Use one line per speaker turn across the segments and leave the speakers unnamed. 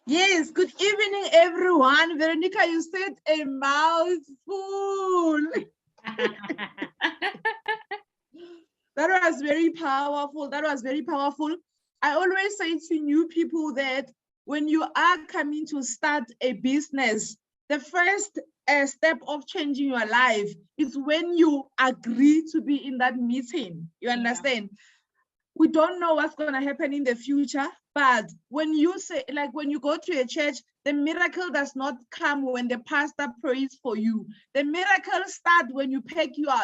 Yes, good evening, everyone. Veronica, you said a mouthful. That was very powerful. That was very powerful. I always say to new people that when you are coming to start a business, the first step of changing your life is when you agree to be in that meeting. You understand? We don't know what's going to happen in the future, but when you say, like when you go to a church, the miracle does not come when the pastor prays for you. The miracle starts when you pack your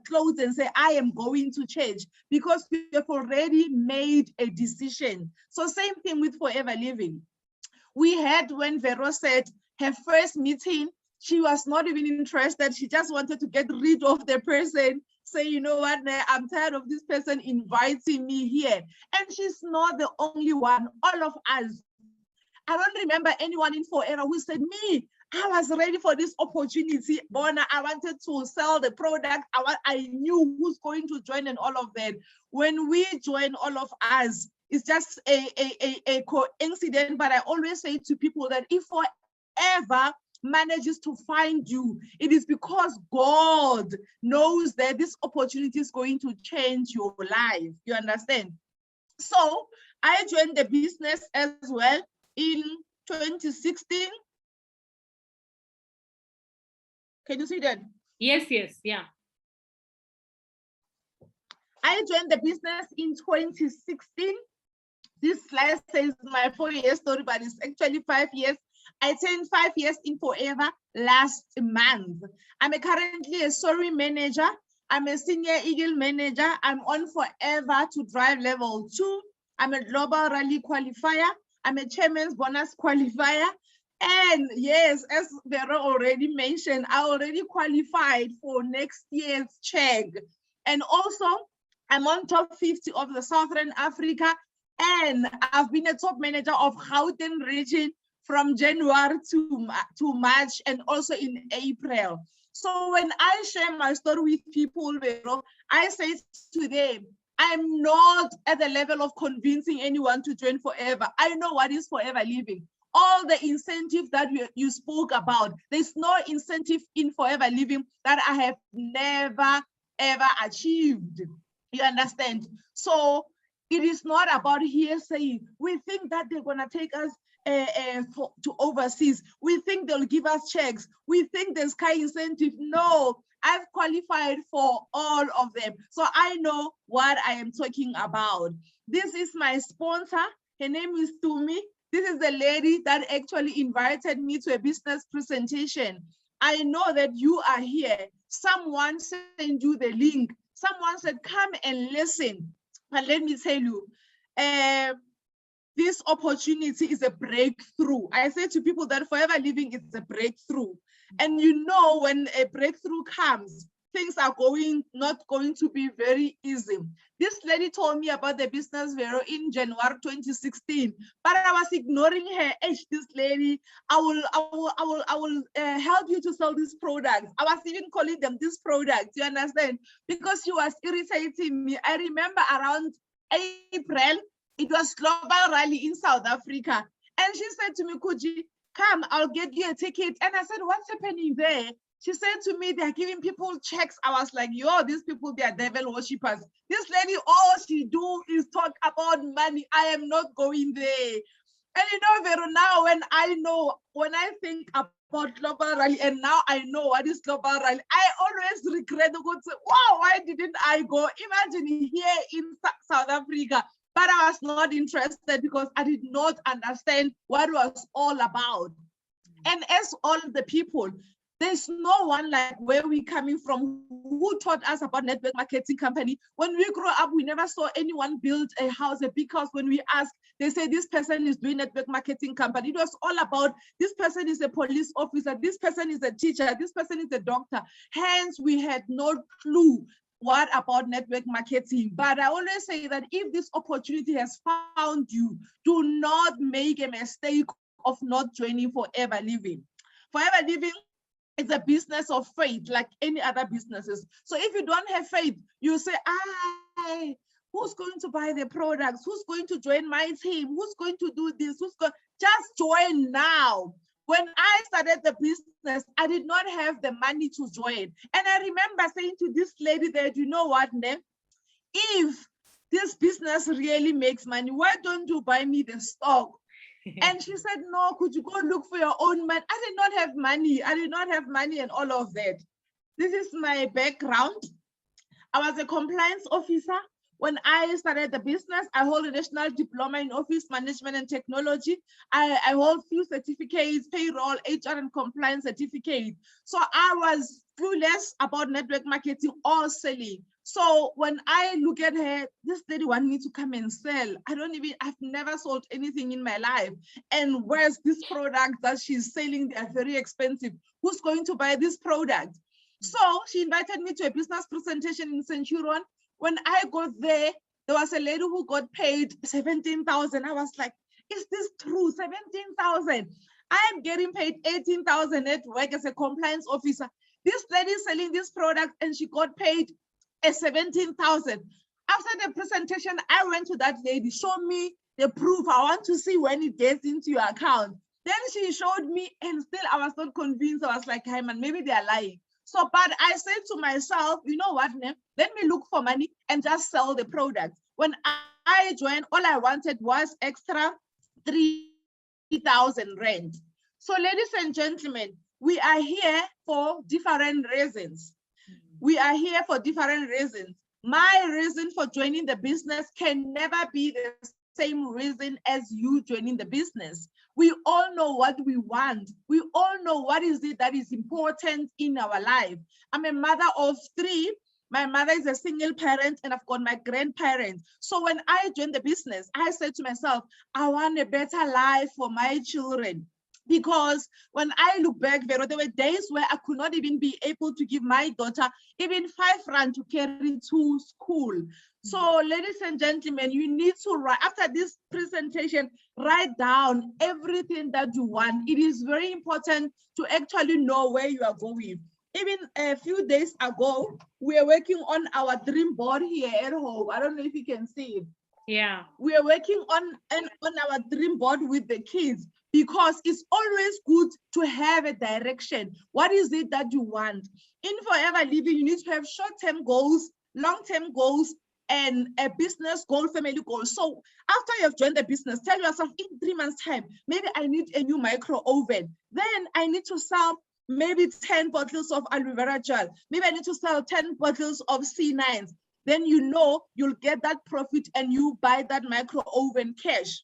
clothes and say, I am going to church, because you have already made a decision. So same thing with Forever Living. We had when Vero said her first meeting, she was not even interested. She just wanted to get rid of the person, say, you know what, I'm tired of this person inviting me here. And she's not the only one, all of us. I don't remember anyone in Forever who said, me, I was ready for this opportunity. Bona, I wanted to sell the product. I knew who's going to join and all of that. When we join, all of us, it's just a coincidence. But I always say to people that if Forever manages to find you, it is because God knows that this opportunity is going to change your life. You understand? So I joined the business as well in 2016. Can you see that?
Yes, yeah.
I joined the business in 2016. This slide says my 4-year story, but it's actually 5 years. I turned 5 years in Forever last month. I'm currently a Soaring Manager. I'm a Senior Eagle Manager. I'm on Forever to drive level 2. I'm a Global Rally Qualifier. I'm a Chairman's Bonus Qualifier. And yes, as Vero already mentioned, I already qualified for next year's check. And also, I'm on top 50 of the Southern Africa. And I've been a top manager of Gauteng region from January to March and also in April. So when I share my story with people, I say to them, I'm not at the level of convincing anyone to join Forever. I know what is Forever Living. All the incentives that you spoke about, there's no incentive in Forever Living that I have never, ever achieved. You understand? So it is not about hearsay. We think that they're going to take us to overseas. We think they'll give us checks. We think there's sky incentive. No, I've qualified for all of them. So I know what I am talking about. This is my sponsor. Her name is Tumi. This is the lady that actually invited me to a business presentation. I know that you are here. Someone sent you the link. Someone said, come and listen. And let me tell you, this opportunity is a breakthrough. I say to people that Forever Living is a breakthrough. And you know, when a breakthrough comes, things are not going to be very easy. This lady told me about the business Vero in January 2016, but I was ignoring her. This lady, I will help you to sell these products. I was even calling them these products, you understand? Because she was irritating me. I remember around April, it was Global Rally in South Africa. And she said to me, Khutjie, come, I'll get you a ticket. And I said, what's happening there? She said to me, they're giving people checks. I was like, yo, these people, they are devil worshippers. This lady, all she do is talk about money. I am not going there. And you know, Vero, now when I think about Global Rally, and now I know what is Global Rally, I always regret to go to, wow, why didn't I go? Imagine here in South Africa. But I was not interested because I did not understand what it was all about. And as all the people, there's no one like where we're coming from who taught us about network marketing company. When we grew up, we never saw anyone build a house, a big house. When we asked, they say this person is doing network marketing company. It was all about this person is a police officer, this person is a teacher, this person is a doctor. Hence, we had no clue what about network marketing. But I always say that if this opportunity has found you, do not make a mistake of not joining Forever Living. Forever Living is a business of faith like any other businesses. So if you don't have faith, you say, who's going to buy the products? Who's going to join my team? Who's going to do this? Just join now. When I started the business, I did not have the money to join. And I remember saying to this lady that, you know what, Ne? If this business really makes money, why don't you buy me the stock? And she said, no, could you go look for your own money? I did not have money. I did not have money and all of that. This is my background. I was a compliance officer. When I started the business, I hold a national diploma in office management and technology. I hold few certificates, payroll, HR and compliance certificate. So I was clueless about network marketing or selling. So when I look at her, this lady wants me to come and sell. I've never sold anything in my life. And where's this product that she's selling? They are very expensive. Who's going to buy this product? So she invited me to a business presentation in Centurion. When I got there, there was a lady who got paid 17,000. I was like, is this true? 17,000. I'm getting paid 18,000 at work as a compliance officer. This lady is selling this product and she got paid 17,000. After the presentation, I went to that lady, show me the proof. I want to see when it gets into your account. Then she showed me and still I was not convinced. I was like, hey man, maybe they are lying. So, but I said to myself, you know what, Ne? Let me look for money and just sell the product. When I joined, all I wanted was extra 3,000 rand. So, ladies and gentlemen, we are here for different reasons. We are here for different reasons. My reason for joining the business can never be the same reason as you joining the business. We all know what we want. We all know what is it that is important in our life. I'm a mother of 3. My mother is a single parent and I've got my grandparents. So when I joined the business, I said to myself, I want a better life for my children. Because when I look back, Vero, there were days where I could not even be able to give my daughter even 5 rand to carry to school. So, ladies and gentlemen, you need to write, after this presentation, write down everything that you want. It is very important to actually know where you are going. Even a few days ago, we are working on our dream board here at home. I don't know if you can see it.
Yeah.
We are working on our dream board with the kids, because it's always good to have a direction. What is it that you want? In Forever Living, you need to have short-term goals, long-term goals, and a business goal, family goal. So after you have joined the business, tell yourself in 3 months' time, maybe I need a new micro oven. Then I need to sell maybe 10 bottles of aloe vera gel. Maybe I need to sell 10 bottles of C9s. Then you know you'll get that profit and you buy that micro oven cash.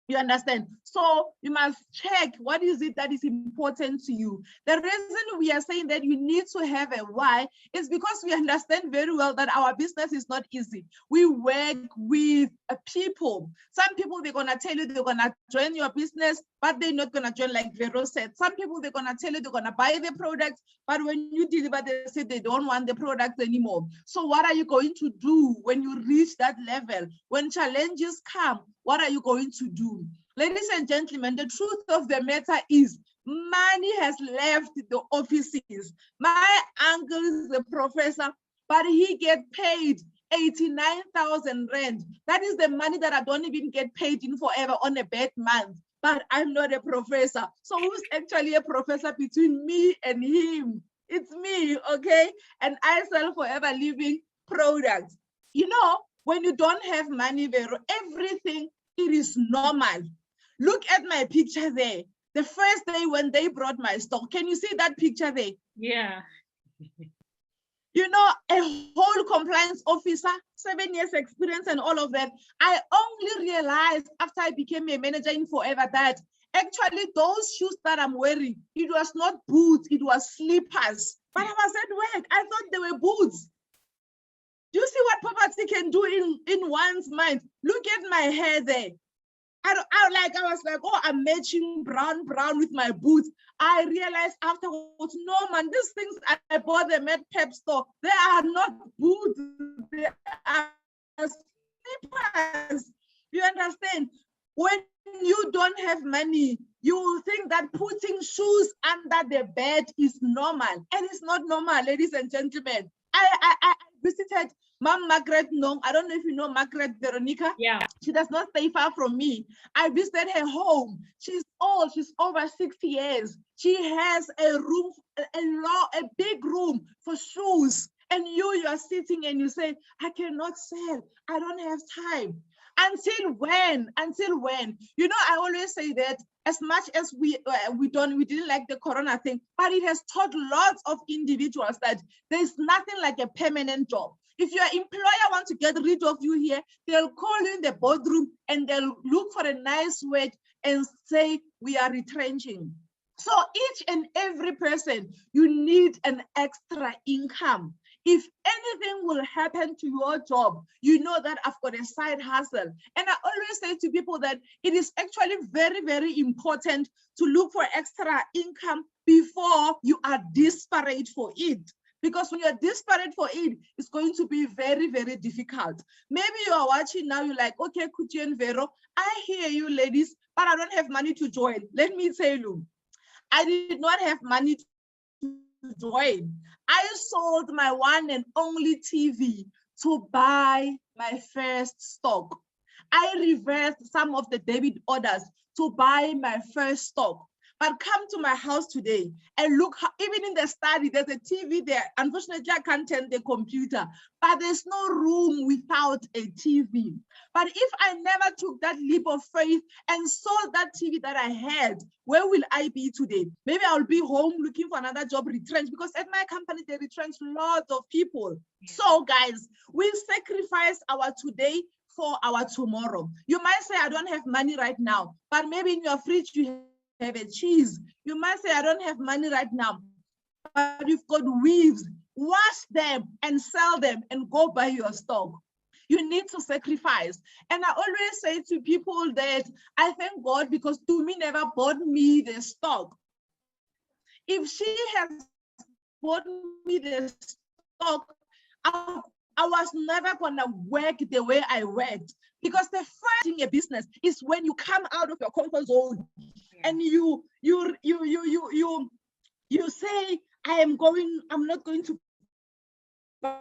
You understand? So you must check what is it that is important to you. The reason we are saying that you need to have a why is because we understand very well that our business is not easy. We work with people. Some people, they're going to tell you they're going to join your business, but they're not going to join, like Vero said. Some people, they're going to tell you they're going to buy the product, but when you deliver, they say they don't want the product anymore. So what are you going to do when you reach that level? When challenges come, what are you going to do? Ladies and gentlemen, the truth of the matter is money has left the offices. My uncle is a professor, but he gets paid 89,000 rand. That is the money that I don't even get paid in Forever on a bad month. But I'm not a professor. So who's actually a professor between me and him? It's me, okay? And I sell Forever Living products. You know, when you don't have money, Vero, everything, it is normal. Look at my picture there. The first day when they brought my stock, can you see that picture there?
Yeah.
You know, a whole compliance officer, 7 years experience and all of that. I only realized after I became a manager in Forever that actually those shoes that I'm wearing, it was not boots, it was slippers. But I was at work, I thought they were boots. Do you see what poverty can do in one's mind? Look at my hair there. I was like, oh, I'm matching brown with my boots. I realized afterwards, no man, these things I bought them at Pep store. They are not boots, they are slippers. You understand? When you don't have money, you will think that putting shoes under the bed is normal. And it's not normal, ladies and gentlemen. I visited Mom Margaret, no, I don't know if you know Margaret Veronica.
Yeah.
She does not stay far from me. I visited her home. She's old. She's over 60 years. She has a room, a big room for shoes. And you are sitting and you say, I cannot sell. I don't have time. Until when? Until when? You know, I always say that as much as we didn't like the corona thing, but it has taught lots of individuals that there's nothing like a permanent job. If your employer wants to get rid of you here, they'll call you in the boardroom and they'll look for a nice word and say, we are retrenching. So each and every person, you need an extra income. If anything will happen to your job, you know that I've got a side hustle. And I always say to people that it is actually very, very important to look for extra income before you are desperate for it. Because when you're desperate for it, it's going to be very, very difficult. Maybe you are watching now, you're like, okay, Khutjie and Vero, I hear you ladies, but I don't have money to join. Let me tell you, I did not have money to join. I sold my one and only TV to buy my first stock. I reversed some of the debit orders to buy my first stock. But come to my house today and look, even in the study, there's a TV there. Unfortunately, I can't turn the computer, but there's no room without a TV. But if I never took that leap of faith and sold that TV that I had, where will I be today? Maybe I'll be home looking for another job, retrenched, because at my company, they retrench lots of people. So guys, we sacrifice our today for our tomorrow. You might say, I don't have money right now, but maybe in your fridge, you have a cheese. You might say, I don't have money right now, but you've got weaves. Wash them and sell them and go buy your stock. You need to sacrifice. And I always say to people that I thank God because Tumi never bought me the stock. If she has bought me the stock, I was never gonna work the way I worked. Because the first thing in a business is when you come out of your comfort zone and you say, I'm not going to buy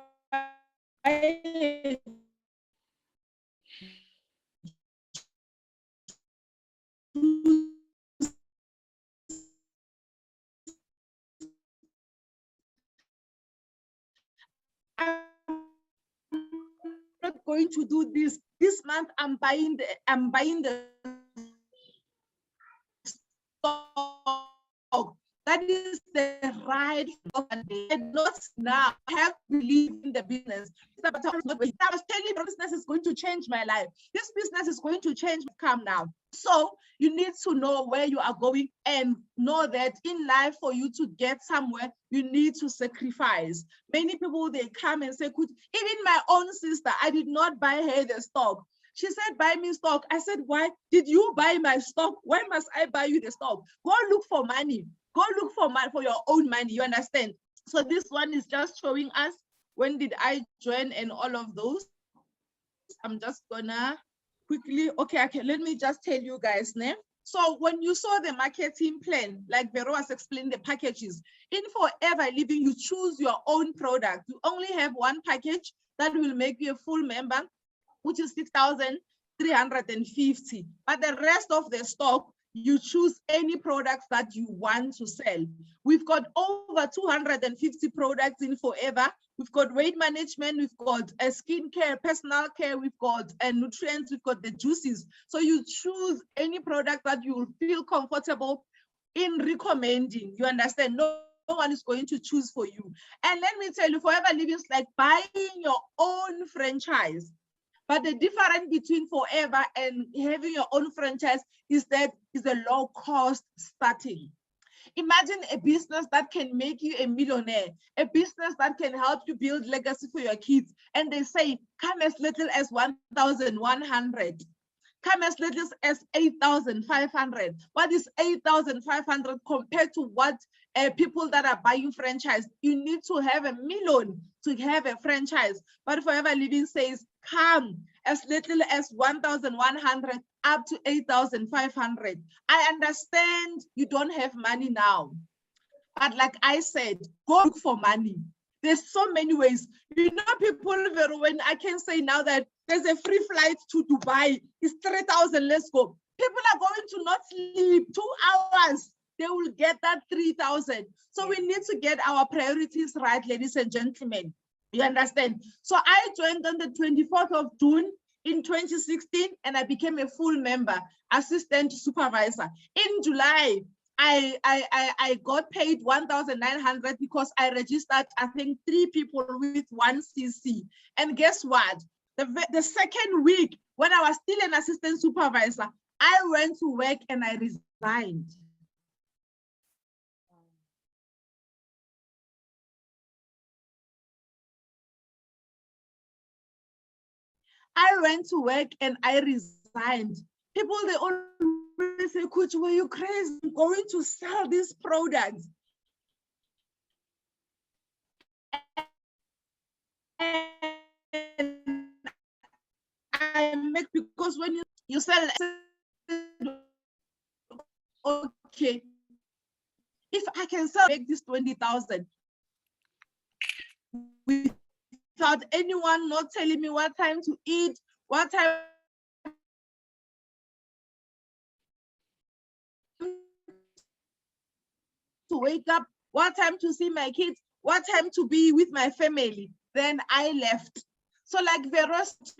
I'm not going to do this. This month I'm buying the stock. That is the right and not now. I have to believe in the business. I was telling you, business is going to change my life. This business is going to change. Come now. So you need to know where you are going and know that in life, for you to get somewhere, you need to sacrifice. Many people, they come and say, even my own sister, I did not buy her the stock. She said, buy me stock. I said, why? Did you buy my stock? Why must I buy you the stock? Go look for money. Go look for your own money. You understand? So this one is just showing us when did I join and all of those. I'm just gonna quickly, okay, let me just tell you guys now. So when you saw the marketing plan, like Vero was explaining the packages, in Forever Living, you choose your own product. You only have one package that will make you a full member, which is 6,350. But the rest of the stock, you choose any products that you want to sell. We've got over 250 products in Forever. We've got weight management, we've got skincare, personal care, we've got nutrients, we've got the juices. So you choose any product that you will feel comfortable in recommending. You understand? No one is going to choose for you. And let me tell you, Forever Living is like buying your own franchise. But the difference between Forever and having your own franchise is that it's a low cost starting. Imagine a business that can make you a millionaire, a business that can help you build legacy for your kids. And they say, come as little as 1,100. Come as little as 8,500. What is 8,500 compared to what people that are buying franchise? You need to have $1 million to have a franchise. But Forever Living says, come as little as 1,100 up to 8,500. I understand you don't have money now. But like I said, go look for money. There's so many ways. You know, people, when I can say now that there's a free flight to Dubai, it's 3,000, let's go. People are going to not sleep 2 hours. They will get that 3,000. So we need to get our priorities right, ladies and gentlemen. You understand? So I joined on the 24th of June in 2016, and I became a full member, assistant supervisor. In July, I got paid 1,900 because I registered, I think, 3 people with 1 CC. And guess what? The second week, when I was still an assistant supervisor, I went to work and I resigned. I went to work and I resigned. People, they always say, Coach, were you crazy? I'm going to sell these products. And I make, because when you sell, okay, if I can sell, make this 20,000 without anyone not telling me what time to eat, what time to wake up, what time to see my kids, what time to be with my family, then I left. So like the rest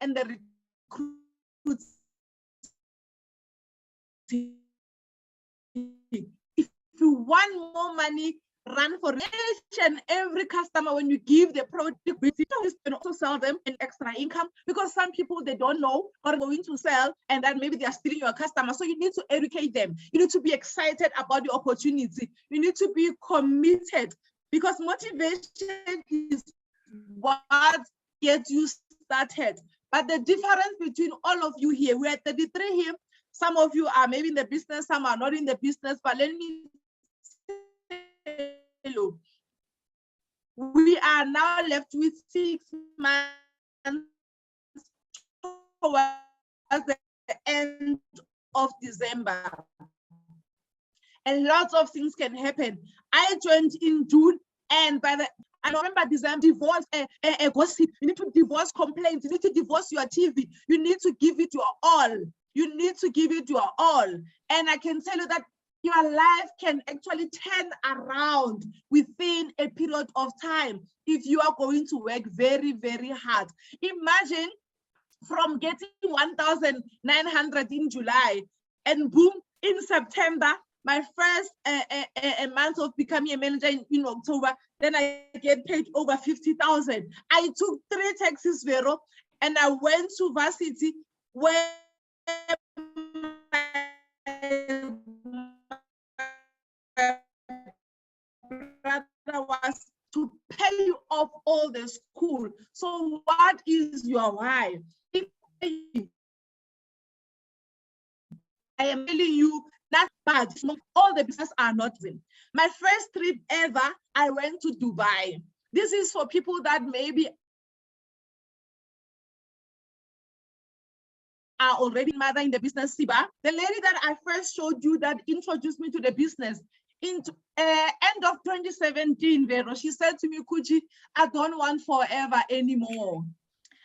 and the recruits, if you want more money, run for each and every customer. When you give the product, you can also sell them an extra income, because some people, they don't know what they're going to sell, and then maybe they are stealing your customer. So you need to educate them. You need to be excited about the opportunity. You need to be committed, because motivation is what gets you started. But the difference between all of you here, we are 33 here. Some of you are maybe in the business, some are not in the business, but let me tell you, we are now left with 6 months towards the end of December. And lots of things can happen. I joined in June, and by the November, December, divorce, gossip. You need to divorce complaints. You need to divorce your TV. You need to give it your all. You need to give it your all. And I can tell you that your life can actually turn around within a period of time if you are going to work very, very hard. Imagine from getting 1,900 in July, and boom, in September, my first month of becoming a manager in October, then I get paid over 50,000. I took 3 taxis, Vero, and I went to varsity where brother was to pay off all the school. So what is your why? I am telling you, that's bad. All the business are not in. My first trip ever, I went to Dubai. This is for people that maybe are already mother in the business, Siba. The lady that I first showed you that introduced me to the business, in end of 2017, Vero, she said to me, Khutjie, I don't want forever anymore.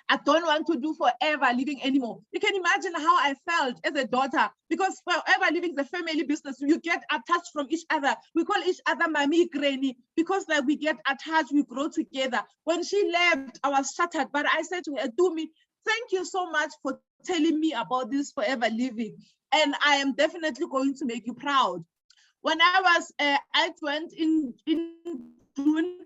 I don't want to do forever living anymore. You can imagine how I felt as a daughter, because forever living is a family business. You get attached from each other. We call each other mommy, granny, because like we get attached, we grow together. When she left, I was shattered, but I said to her, Dumi, thank you so much for telling me about this forever living. And I am definitely going to make you proud. When I went in June,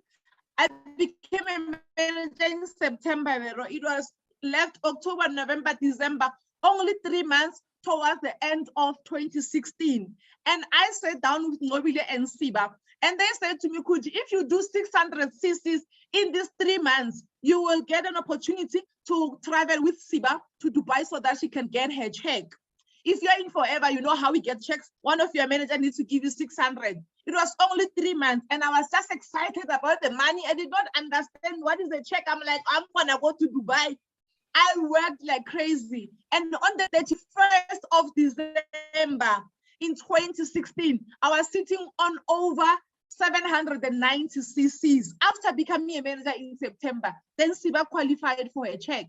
I became a manager in September. It was left October, November, December, only 3 months towards the end of 2016. And I sat down with Nobile and Siba, and they said to me, Khutjie, if you do 600 CCs in these 3 months, you will get an opportunity to travel with Siba to Dubai so that she can get her check. If you're in forever, you know how we get checks. One of your managers needs to give you 600. It was only 3 months, and I was just excited about the money. I did not understand what is the check. I'm like, I'm gonna go to Dubai. I worked like crazy. And on the 31st of December in 2016, I was sitting on over 790 cc's. After becoming a manager in September, then Siba qualified for a check.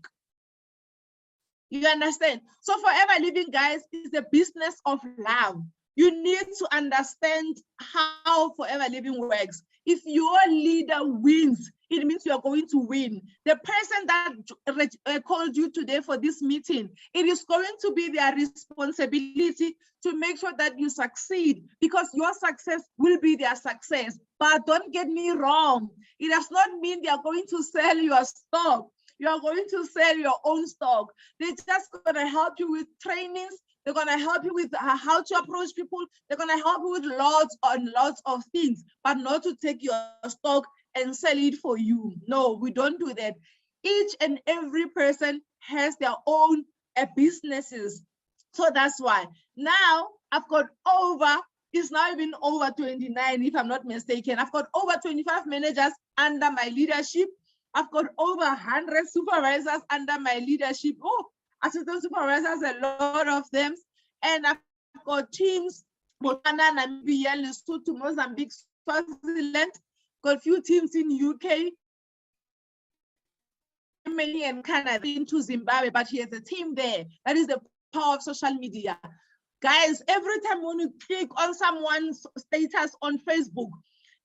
You understand? So Forever Living, guys, is a business of love. You need to understand how Forever Living works. If your leader wins, it means you are going to win. The person that called you today for this meeting, it is going to be their responsibility to make sure that you succeed, because your success will be their success. But don't get me wrong, it does not mean they are going to sell your stock. You are going to sell your own stock. They're just going to help you with trainings. They're going to help you with how to approach people. They're going to help you with lots and lots of things, but not to take your stock and sell it for you. No, we don't do that. Each and every person has their own businesses. So that's why. Now I've got it's now even over 29, if I'm not mistaken. I've got over 25 managers under my leadership. I've got over 100 supervisors under my leadership. Oh, assistant supervisors, a lot of them. And I've got teams, Botswana, Namibia, Lesotho, Mozambique, Swaziland, got a few teams in UK, Germany and Canada, into Zimbabwe, but he has a team there. That is the power of social media. Guys, every time when you click on someone's status on Facebook,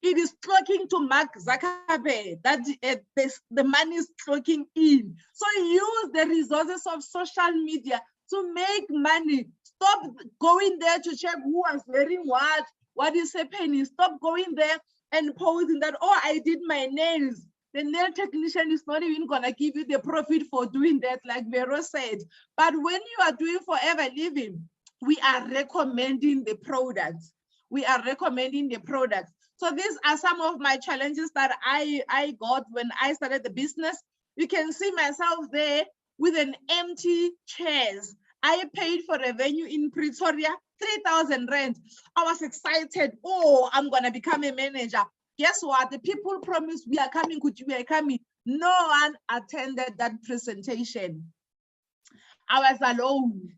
it is clocking to Mark Zuckerberg, that the money is clocking in. So use the resources of social media to make money. Stop going there to check who is wearing what is happening. Stop going there and posting that, oh, I did my nails. The nail technician is not even gonna give you the profit for doing that, like Vero said. But when you are doing Forever Living, we are recommending the products. We are recommending the products. So these are some of my challenges that I got when I started the business. You can see myself there with an empty chairs. I paid for a venue in Pretoria, 3,000 rand. I was excited. Oh, I'm gonna become a manager. Guess what? The people promised we are coming, we are coming. No one attended that presentation. I was alone.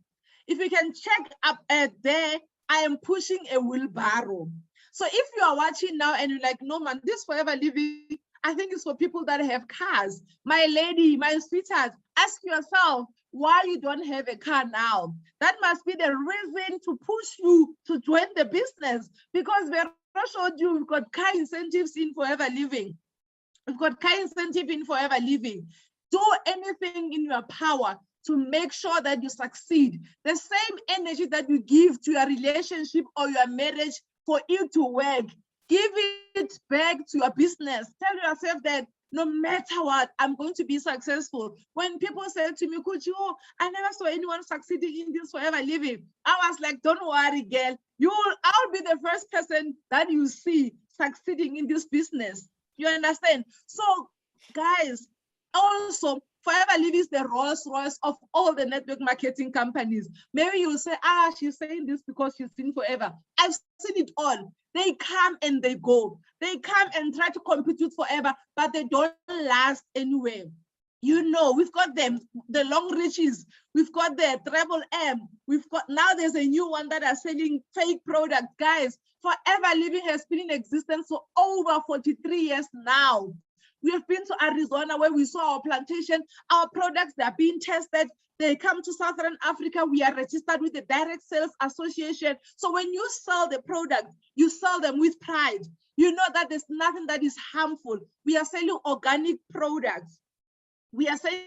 If you can check up there, I am pushing a wheelbarrow. So if you are watching now and you're like, no man, this Forever Living, I think it's for people that have cars. My lady, my sweetheart, ask yourself why you don't have a car now. That must be the reason to push you to join the business, because Vera showed you we've got car incentives in Forever Living. We've got car incentive in Forever Living. Do anything in your power to make sure that you succeed. The same energy that you give to your relationship or your marriage for it to work, give it back to your business. Tell yourself that no matter what, I'm going to be successful. When people say to me, Khutjie, oh, I never saw anyone succeeding in this Forever Living, I was like, don't worry, girl. I'll be the first person that you see succeeding in this business. You understand? So, guys, also, Forever Living is the Rolls Royce of all the network marketing companies. Maybe you'll say, she's saying this because she's seen Forever. I've seen it all. They come and they go. They come and try to compete with Forever, but they don't last anywhere. You know, we've got them, the Long Riches, we've got the Treble M, we've got, now there's a new one that are selling fake products. Guys, Forever Living has been in existence for over 43 years now. We have been to Arizona where we saw our plantation, our products, they are being tested. They come to Southern Africa, we are registered with the Direct Sales Association. So when you sell the product, you sell them with pride. You know that there's nothing that is harmful. We are selling organic products. We are selling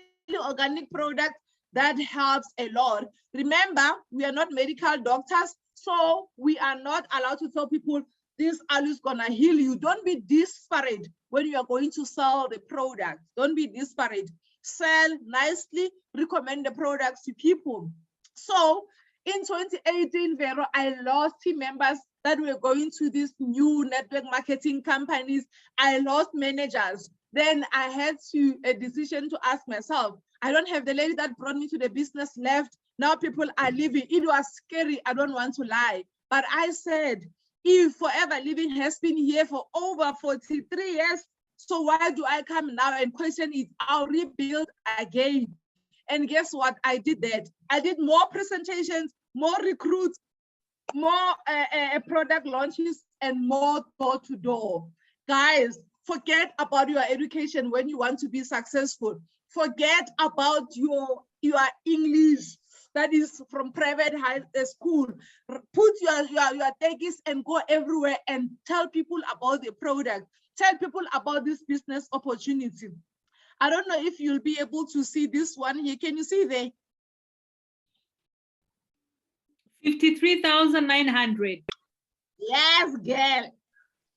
organic products that helps a lot. Remember, we are not medical doctors, so we are not allowed to tell people this aloe is gonna heal you. Don't be disparate when you are going to sell the product. Don't be disparate. Sell nicely, recommend the products to people. So in 2018, Vero, I lost team members that were going to these new network marketing companies. I lost managers. Then I had a decision to ask myself, I don't have the lady that brought me to the business left. Now people are leaving. It was scary. I don't want to lie. But I said, if Forever Living has been here for over 43 years, so why do I come now and question it? I'll rebuild again. And guess what? I did that. I did more presentations, more recruits, more product launches, and more door-to-door. Guys, forget about your education when you want to be successful. Forget about your English that is from private high school. Put your techies and go everywhere and tell people about the product. Tell people about this business opportunity. I don't know if you'll be able to see this one here. Can you see there?
53,900.
Yes, girl.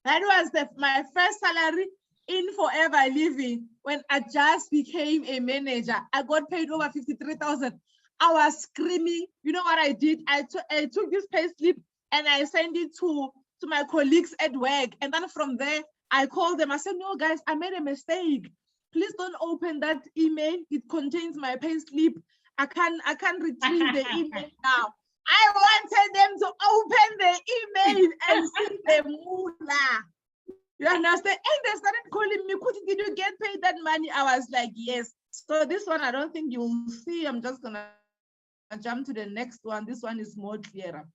That was my first salary in Forever Living when I just became a manager. I got paid over 53,000. I was screaming. You know what I did? I took this pay slip and I sent it to my colleagues at work. And then from there, I called them. I said, no, guys, I made a mistake. Please don't open that email. It contains my pay slip. I can't retrieve the email now. I wanted them to open the email and see the moolah. You understand? And they started calling me, did you get paid that money? I was like, yes. So this one, I don't think you'll see. I'm just going to jump to the next one. This one is more clearer.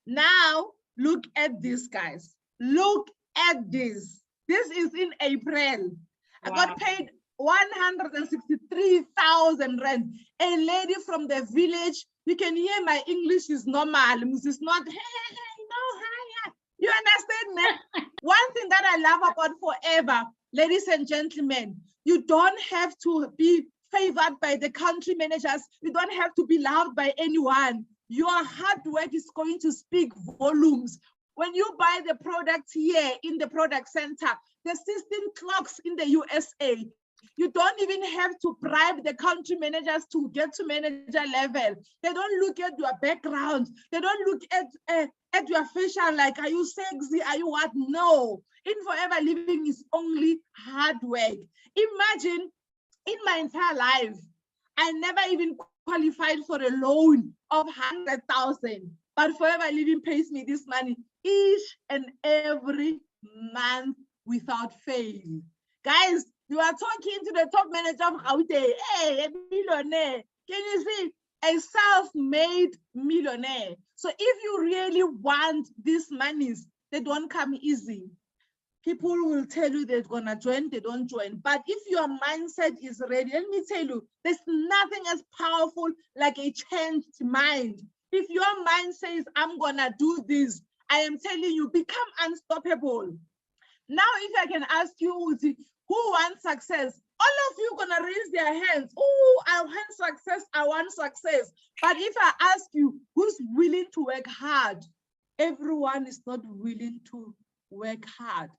Now, look at this, guys. Look at this. This is in April. Wow. I got paid 163,000 rand. A lady from the village. You can hear my English is normal. It's not, hey, no, hi. You understand, man? One thing that I love about Forever, ladies and gentlemen, you don't have to be favored by the country managers. You don't have to be loved by anyone. Your hard work is going to speak volumes. When you buy the product here in the product center, the system clocks in the USA. You don't even have to bribe the country managers to get to manager level. They don't look at your background. They don't look at your facial, like, are you sexy? Are you what? No. In Forever Living is only hard work. Imagine, in my entire life, I never even qualified for a loan of 100,000. But Forever Living pays me this money each and every month without fail. Guys, you are talking to the top manager of Gauteng. Hey, a millionaire. Can you see? A self-made millionaire. So if you really want these monies, they don't come easy. People will tell you they're gonna join, they don't join. But if your mindset is ready, let me tell you, there's nothing as powerful like a changed mind. If your mind says, I'm gonna do this, I am telling you, become unstoppable. Now, if I can ask you, who wants success? All of you gonna raise their hands. Oh, I want success, I want success. But if I ask you, who's willing to work hard? Everyone is not willing to work hard.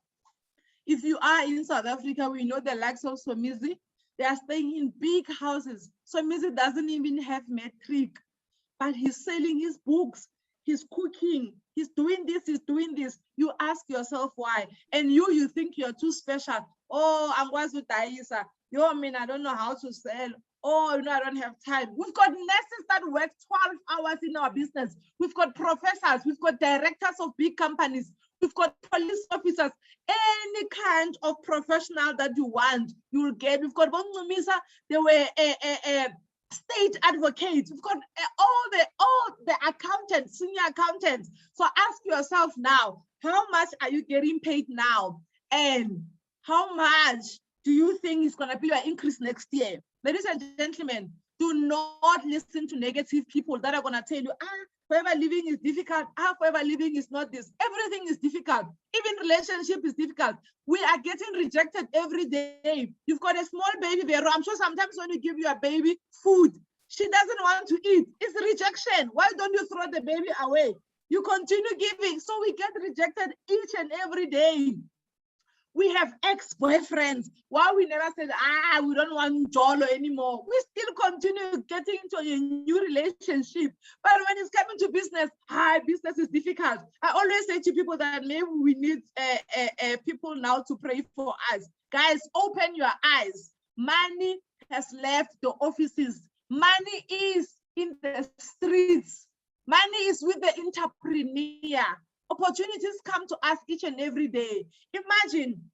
If you are in South Africa, we know the likes of Somizi, they are staying in big houses. Somizi doesn't even have matric, but he's selling his books, he's cooking, he's doing this, he's doing this. You ask yourself why. And you think you're too special. Oh, I'm going to Taisa. Yo, I mean, I don't know how to sell. Oh, you know, I don't have time. We've got nurses that work 12 hours in our business. We've got professors. We've got directors of big companies. We've got police officers. Any kind of professional that you want, you will get. We've got Bongumisa. They were a state advocates. We've got all the accountants, senior accountants. So ask yourself now, how much are you getting paid now? And how much do you think is going to be your increase next year? Ladies and gentlemen, do not listen to negative people that are going to tell you, Forever Living is difficult. Forever Living is not this. Everything is difficult. Even relationship is difficult. We are getting rejected every day. You've got a small baby, Vero. I'm sure sometimes when you give your baby food, she doesn't want to eat. It's rejection. Why don't you throw the baby away? You continue giving. So we get rejected each and every day. We have ex-boyfriends. Why we never said, we don't want Jolo anymore. We still continue getting into a new relationship. But when it's coming to business, business is difficult. I always say to people that maybe we need people now to pray for us. Guys, open your eyes. Money has left the offices. Money is in the streets. Money is with the entrepreneur. Opportunities come to us each and every day. Imagine,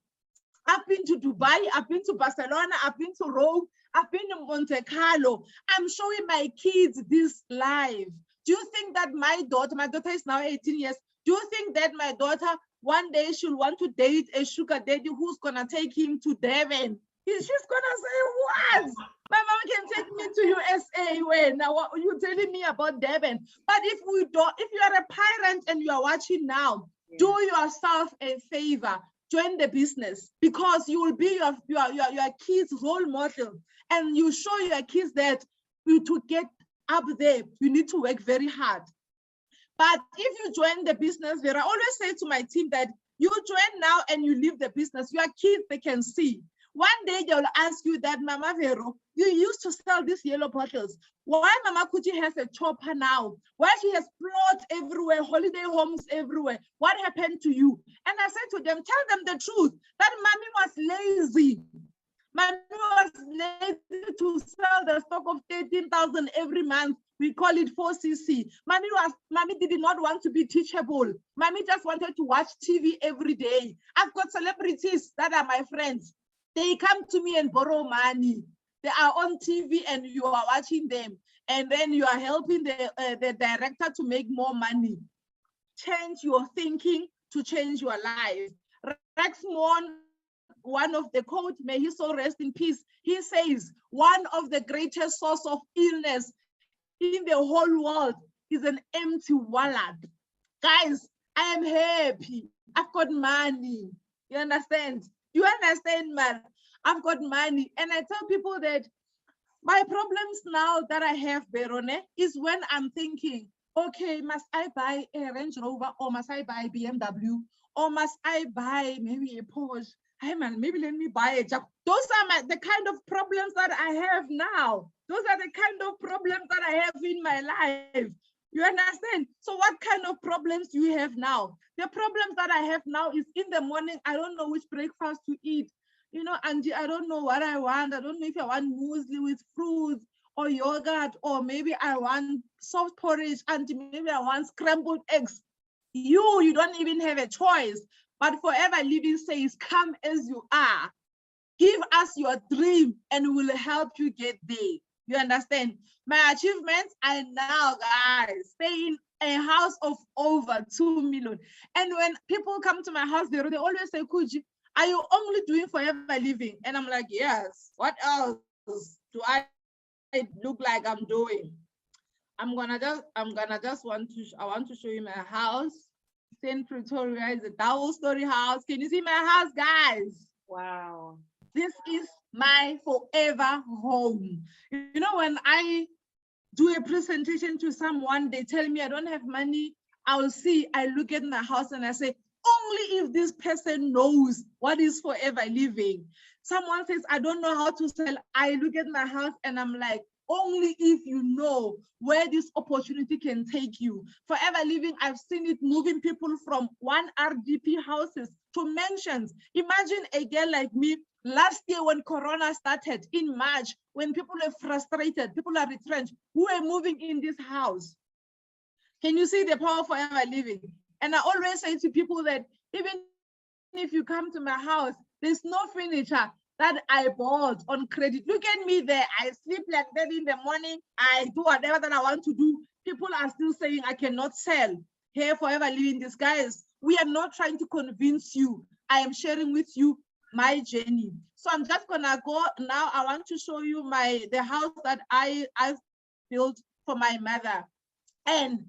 I've been to Dubai, I've been to Barcelona, I've been to Rome, I've been to Monte Carlo. I'm showing my kids this live. Do you think that my daughter is now 18 years, do you think that my daughter one day she'll want to date a sugar daddy who's gonna take him to Devon? She's gonna say, what? My mom can take me to USA. When now what are you telling me about Devon? But if you are a parent and you are watching now, do yourself a favor. Join the business, because you will be your kids' role model, and you show your kids that to get up there, you need to work very hard. But if you join the business, I always say to my team that you join now and you leave the business, your kids, they can see. One day they'll ask you that, Mama Vero, you used to sell these yellow bottles. Why Mama Khutjie has a chopper now? Why she has plots everywhere, holiday homes everywhere? What happened to you? And I said to them, tell them the truth, that Mommy was lazy. Mommy was lazy to sell the stock of 13,000 every month. We call it 4cc. Mommy did not want to be teachable. Mommy just wanted to watch TV every day. I've got celebrities that are my friends. They come to me and borrow money. They are on TV and you are watching them. And then you are helping the director to make more money. Change your thinking to change your life. Rex Mon, one of the quote, may he so rest in peace, he says, one of the greatest source of illness in the whole world is an empty wallet. Guys, I am happy. I've got money. You understand? You understand, man? I've got money. And I tell people that my problems now that I have, Verone, is when I'm thinking, okay, must I buy a Range Rover, or must I buy BMW, or must I buy maybe a Porsche? Hey man, maybe let me buy a Jaguar. Those are the kind of problems that I have now. Those are the kind of problems that I have in my life. You understand? So what kind of problems do you have now? The problems that I have now is in the morning, I don't know which breakfast to eat. You know, Angie, I don't know what I want. I don't know if I want muesli with fruits or yogurt, or maybe I want soft porridge, and maybe I want scrambled eggs. You don't even have a choice. But Forever Living says, come as you are. Give us your dream and we'll help you get there. You understand? My achievements are now, guys, stay in a house of over 2 million. And when people come to my house, they always say, Khutjie, are you only doing Forever Living? And I'm like, yes. What else do I look like I'm doing? I want to show you my house. St. Pretoria is a double-story house. Can you see my house, guys?
Wow.
This is my forever home. You know, when I do a presentation to someone, they tell me I don't have money. I look at my house and I say, only if this person knows what is Forever Living. Someone says, I don't know how to sell. I look at my house and I'm like, only if you know where this opportunity can take you. Forever Living, I've seen it moving people from 1 RDP houses to mansions. Imagine a girl like me last year when Corona started in March, when people are frustrated, people are retrenched, who are moving in this house. Can you see the power of Forever Living? And I always say to people that even if you come to my house, there's no furniture that I bought on credit. Look at me there. I sleep like that in the morning. I do whatever that I want to do. People are still saying I cannot sell. Here, Forever Living, these guys, we are not trying to convince you. I am sharing with you my journey. So I'm just gonna go now. I want to show you the house that I built for my mother. And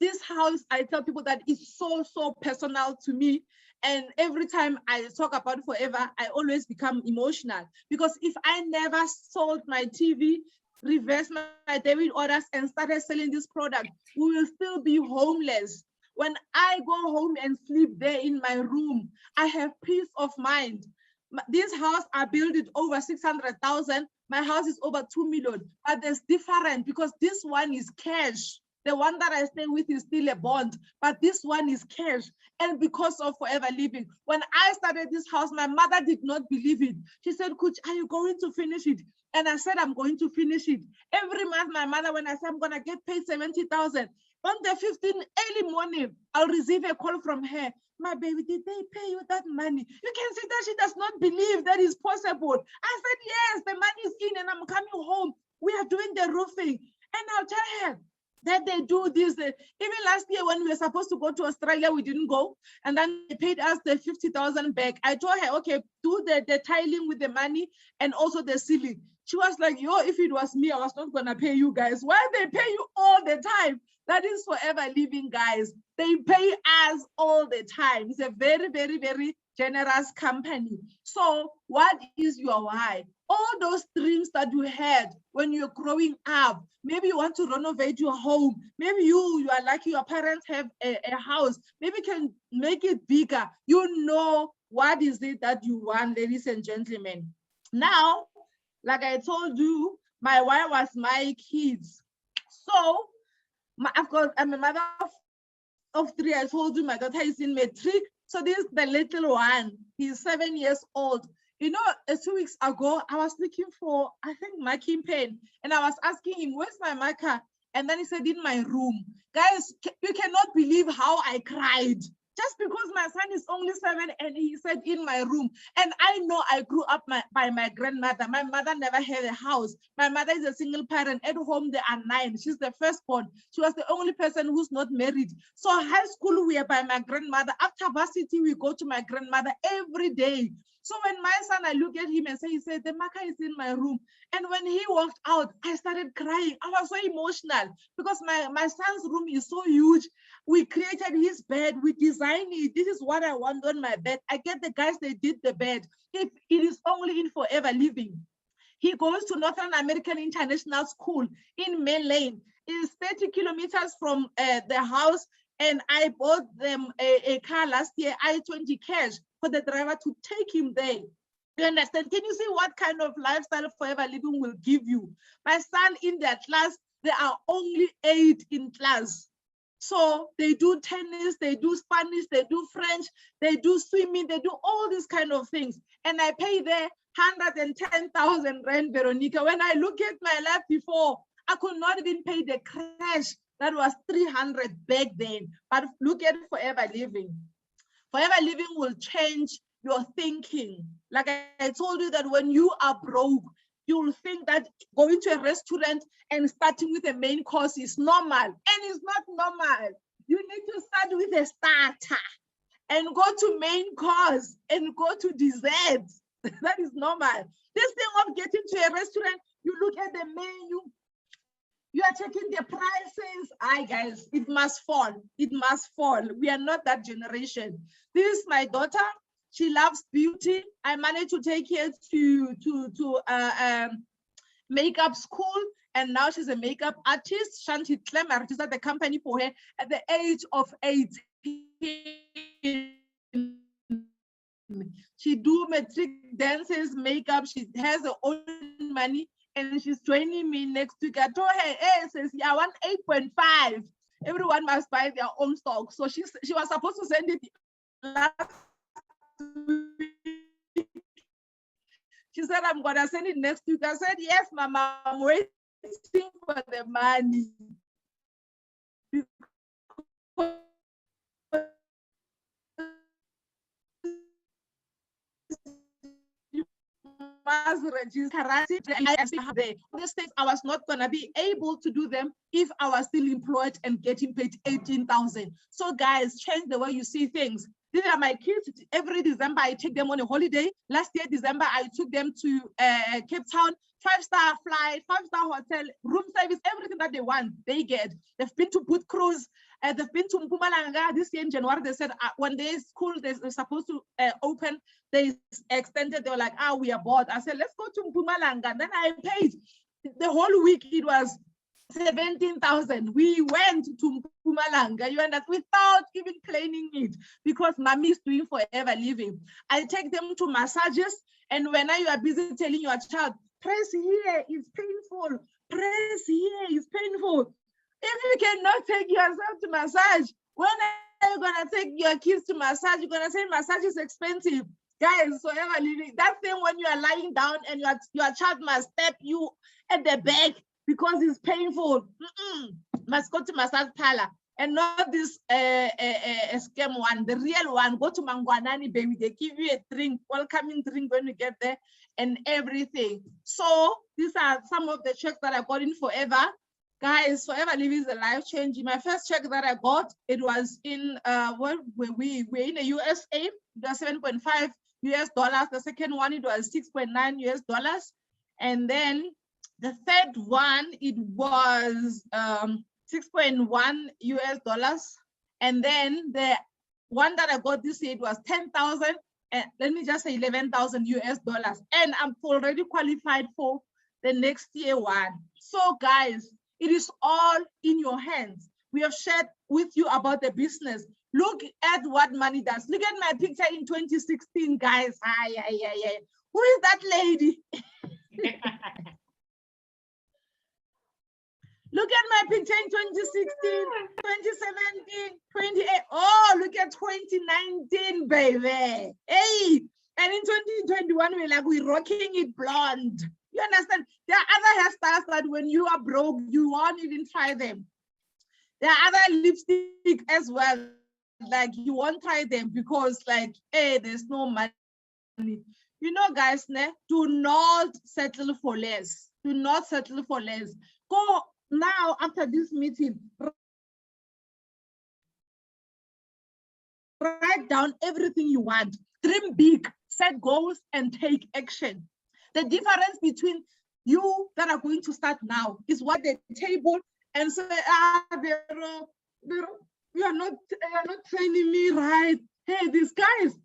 this house, I tell people that is so personal to me. And every time I talk about Forever, I always become emotional, because if I never sold my TV, reversed my debit orders and started selling this product, we will still be homeless. When I go home and sleep there in my room, I have peace of mind. This house, I built it over 600,000. My house is over 2 million, but there's different because this one is cash. The one that I stay with is still a bond, but this one is cash. And because of Forever Living, when I started this house, my mother did not believe it. She said, Khutjie, are you going to finish it? And I said, I'm going to finish it. Every month, my mother, when I said I'm going to get paid 70,000, on the 15th early morning, I'll receive a call from her. My baby, did they pay you that money? You can see that she does not believe that is possible. I said, yes, the money is in and I'm coming home. We are doing the roofing. And I'll tell her, that they do this. Even last year when we were supposed to go to Australia, we didn't go. And then they paid us the 50,000 back. I told her, okay, do the tiling with the money and also the ceiling. She was like, yo, if it was me, I was not going to pay you guys. Why they pay you all the time? That is Forever Living, guys. They pay us all the time. It's a very, very, very generous company. So what is your why? All those dreams that you had when you're growing up, maybe you want to renovate your home. Maybe you are lucky your parents have a house. Maybe you can make it bigger. You know what is it that you want, ladies and gentlemen. Now, like I told you, my why was my kids. So, of course, I'm a mother of 3. I told you my daughter is in matric. So this is the little one. He's 7 years old. You know, 2 weeks ago, I was looking for, I think, marking pen. And I was asking him, where's my marker? And then he said, in my room. Guys, you cannot believe how I cried. Just because my son is only 7 and he said in my room. And I know I grew up by my grandmother. My mother never had a house. My mother is a single parent. At home, there are 9. She's the firstborn. She was the only person who's not married. So high school, we are by my grandmother. After varsity, we go to my grandmother every day. So when my son, I look at him and say, he said, the marker is in my room. And when he walked out, I started crying. I was so emotional because my son's room is so huge. We created his bed. We designed it. This is what I want on my bed. I get the guys, they did the bed. If it is only in Forever Living. He goes to Northern American International School in Main Lane. It is 30 kilometers from the house. And I bought them a car last year, I-20 cash, for the driver to take him there. You understand? Can you see what kind of lifestyle Forever Living will give you? My son in their class, there are only 8 in class. So they do tennis, they do Spanish, they do French, they do swimming, they do all these kind of things. And I pay there 110,000 rand, Veronica. When I look at my life before, I could not even pay the crash. That was 300 back then. But look at Forever Living. Forever Living will change your thinking. Like I told you that when you are broke, you will think that going to a restaurant and starting with a main course is normal. And it's not normal. You need to start with a starter and go to main course and go to desserts. That is normal. This thing of getting to a restaurant, you look at the menu, you are checking the prices. Aye, guys, it must fall. It must fall. We are not that generation. This is my daughter. She loves beauty. I managed to take her to makeup school, and now she's a makeup artist. Shanti Clem, I registered the company for her at the age of 18. She do matric dances, makeup. She has her own money. And she's joining me next week. I told her, hey, says, yeah, I want 8.5. Everyone must buy their own stock. So she was supposed to send it last week. She said, I'm going to send it next week. I said, yes, Mama, I'm waiting for the money. I was not going to be able to do them if I was still employed and getting paid 18,000. So guys, change the way you see things. These are my kids. Every December, I take them on a holiday. Last year, December, I took them to Cape Town, 5-star flight, 5-star hotel, room service, everything that they want, they get. They've been to Boot Cruise. They've been to Mpumalanga this year in January. They said when their school they're supposed to open, they extended. They were like, we are bored. I said, let's go to Mpumalanga. Then I paid the whole week. It was 17,000. We went to Mpumalanga, you understand, without even planning it, because mommy is doing Forever Living. I take them to massages, and when you are busy telling your child, press here, it's painful. Press here, it's painful. If you cannot take yourself to massage, when are you gonna take your kids to massage? You're gonna say massage is expensive. Guys, Forever Living, that thing when you are lying down and your child must step you at the back because it's painful. Must go to massage parlor and not this scam one, the real one. Go to Mangwanani, baby. They give you a drink, welcoming drink when you get there and everything. So these are some of the checks that I got in Forever. Guys, Forever Living is a life changing. My first check that I got, it was in we're in the USA. It was $7.5 US. The second one, it was $6.9 US. And then the third one, it was 6.1 US. And then the one that I got this year, it was 10,000. And let me just say 11,000 US. And I'm already qualified for the next year one. So guys, it is all in your hands. We have shared with you about the business. Look at what money does. Look at my picture in 2016, guys. Who is that lady? Look at my picture in 2016, 2017, 28. Oh, look at 2019, baby. Hey, and in 2021, we're rocking it blonde. You understand? There are other hairstyles that when you are broke, you won't even try them. There are other lipstick as well. Like you won't try them because like, hey, there's no money. You know, guys, do not settle for less. Do not settle for less. Go now after this meeting. Write down everything you want. Dream big, set goals, and take action. The difference between you that are going to start now is what the table and say, you are not training me right. Hey, these guys,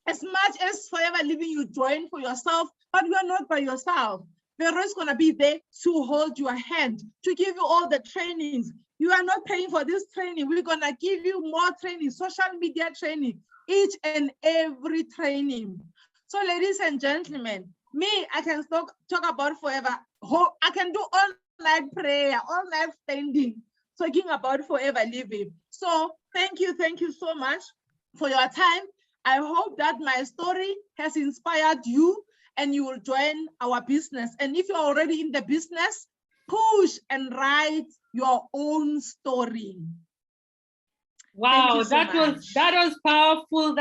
as much as Forever Living you join for yourself, but you are not by yourself. Vero is going to be there to hold your hand, to give you all the trainings. You are not paying for this training. We're going to give you more training, social media training, each and every training. So ladies and gentlemen, me, I can talk about Forever. I can do all night prayer, all night standing, talking about Forever Living. So thank you so much for your time. I hope that my story has inspired you and you will join our business. And if you're already in the business, push and write your own story.
Wow, that was powerful.